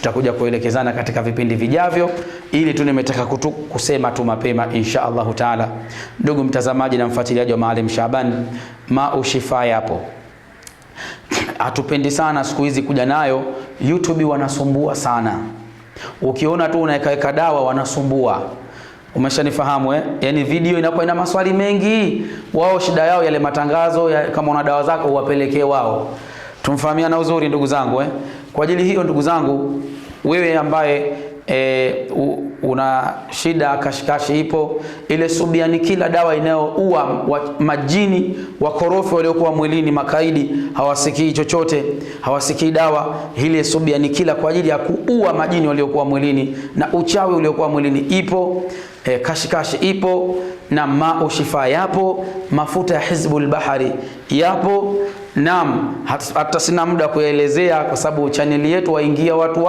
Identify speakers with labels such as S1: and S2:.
S1: tutakuja kuelekezana katika vipindi vijavyo, ili tu nimetaka kusema tu mapema insha Allah taala. Ndugu mtazamaji na mfuatiliaji wa Maalim Shabani, Shifa yapo. Hatupendi sana siku hizi kuja nayo YouTube, wanasumbua sana. Ukiona tu unaweka dawa wanasumbua. Umeshanifahamu Yaani video inakuwa ina maswali mengi. Wao shida yao yale matangazo kama una dawa zako uwapelekee wao. Tumfahamiana uzuri ndugu zangu Kwa ajili hiyo ndugu zangu, wewe ambaye una shida kashikashi, ipo ile Subiani, kila dawa inayoua majini wakorofi waliokuwa mwilini, makaidi, hawasikii chochote, hawasikii dawa. Ile Subiani kila kwa ajili ya kuua majini waliokuwa mwilini na uchawi uliokuwa mwilini ipo. Kashikashi ipo, na Shifa yapo, mafuta ya Hizbul Bahari yapo. Naam, hata sina muda kuelezea kwa sababu chaneli yetu waingia watu